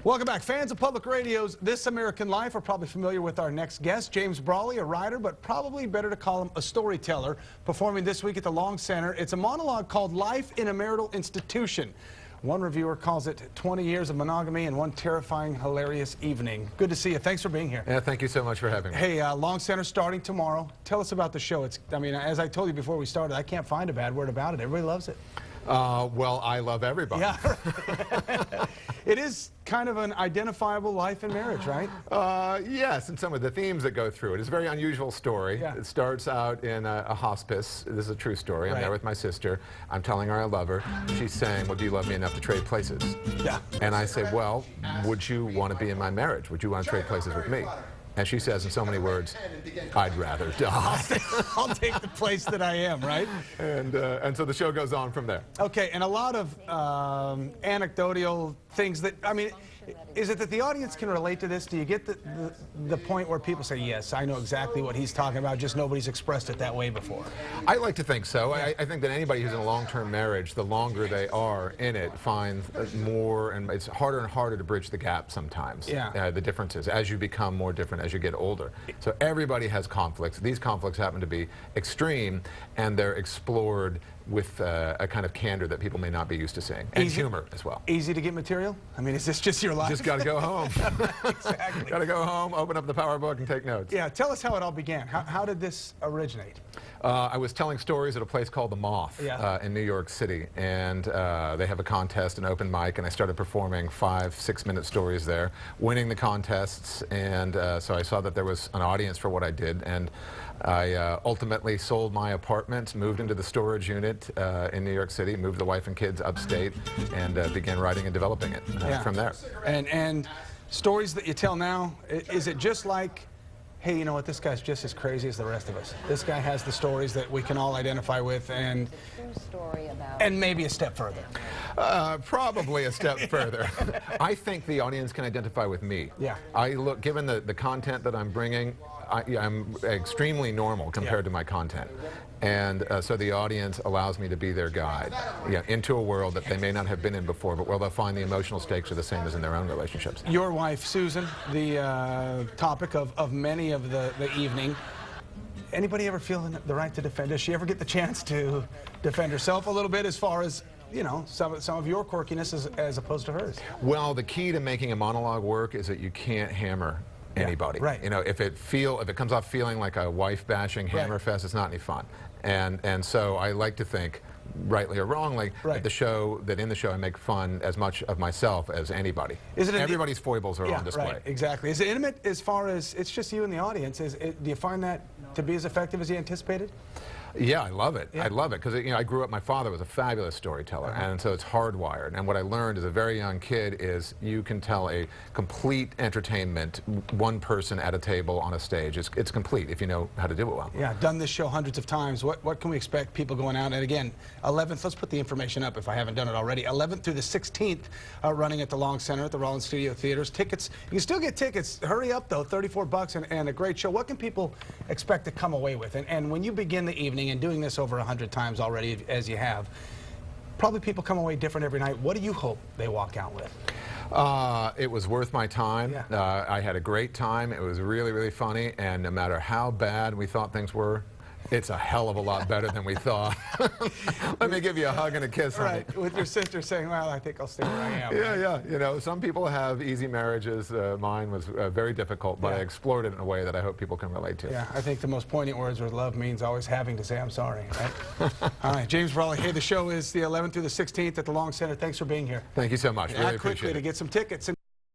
Welcome back. Fans of public radio's This American Life are probably familiar with our next guest, James Brawley, a writer, but probably better to call him a storyteller, performing this week at the Long Center. It's a monologue called Life in a Marital Institution. One reviewer calls it 20 years of monogamy and one terrifying, hilarious evening. Good to see you. Thanks for being here. Yeah, thank you so much for having me. Hey, Long Center starting tomorrow. Tell us about the show. I mean, as I told you before we started, I can't find a bad word about it. Everybody loves it. Well, I love everybody. Yeah. It is kind of an identifiable life in marriage, right? Yes, and some of the themes that go through it. It's a very unusual story. Yeah. It starts out in a hospice. This is a true story. I'm there with my sister. I'm telling her I love her. She's saying, well, do you love me enough to trade places? Yeah. And I say, well, would you want to be in my marriage? Would you want to trade places with me? And she says in so many words, I'd rather die. I'll take the place that I am, right? And so the show goes on from there. Okay, and a lot of anecdotal things that, I mean, is it that the audience can relate to this? Do you get the point where people say, yes, I know exactly what he's talking about, just nobody's expressed it that way before? I like to think so. I think that anybody who's in a long-term marriage, the longer they are in it, finds more, and it's harder and harder to bridge the gap sometimes. Yeah. The differences, as you become more different, as you get older. So everybody has conflicts. These conflicts happen to be extreme, and they're explored with a kind of candor that people may not be used to seeing. And humor as well. Easy to get material? I mean, is this just your life? Just got to go home. Exactly. Got to go home, open up the power book, and take notes. Yeah, tell us how it all began. How did this originate? I was telling stories at a place called The Moth in New York City, and they have a contest, an open mic, and I started performing 5-6-minute stories there, winning the contests, and so I saw that there was an audience for what I did, and I ultimately sold my apartment, moved into the storage unit in New York City, moved the wife and kids upstate, and began writing and developing it from there. And stories that you tell now, is it just like, hey, you know what, this guy's just as crazy as the rest of us. This guy has the stories that we can all identify with, and maybe a step further. Probably a step further. I think the audience can identify with me. Yeah. Given the content that I'm bringing, I'm extremely normal compared to my content. And so the audience allows me to be their guide into a world that they may not have been in before, but where they'll find the emotional stakes are the same as in their own relationships. Your wife, Susan, the topic of many of the evening. Anybody ever feel the right to defend? Does she ever get the chance to defend herself a little bit as far as, you know, some of your quirkiness as opposed to hers? Well, the key to making a monologue work is that you can't hammer anybody. Right. You know, if it comes off feeling like a wife-bashing hammer fest, it's not any fun. And so I like to think, rightly or wrongly, that in the show I make fun as much of myself as anybody. Everybody's foibles are on display. Right, exactly. Is it intimate as far as it's just you and the audience? Do you find that to be as effective as you anticipated? Yeah, I love it. I love it because I grew up. My father was a fabulous storyteller, and so it's hardwired. And what I learned as a very young kid is you can tell a complete entertainment, one person at a table on a stage. It's complete if you know how to do it well. Yeah, I've done this show hundreds of times. What can we expect people going out? And again, 11th. Let's put the information up if I haven't done it already. 11th through the 16th, running at the Long Center at the Rollins Studio Theaters. Tickets. You can still get tickets. Hurry up though. $34 and a great show. What can people expect to come away with? And when you begin the evening, and doing this over 100 times already, as you have, probably people come away different every night. What do you hope they walk out with? It was worth my time. Yeah. I had a great time. It was really, really funny, and no matter how bad we thought things were, it's a hell of a lot better than we thought. Let me give you a hug and a kiss, honey. Right, with your sister saying, well, I think I'll stay where I am. Yeah, yeah. You know, some people have easy marriages. Mine was very difficult, but I explored it in a way that I hope people can relate to. Yeah, I think the most poignant words were love means always having to say I'm sorry, right? All right, James Brawley, hey, the show is the 11th through the 16th at the Long Center. Thanks for being here. Thank you so much. Really appreciate it. Quickly to get some tickets.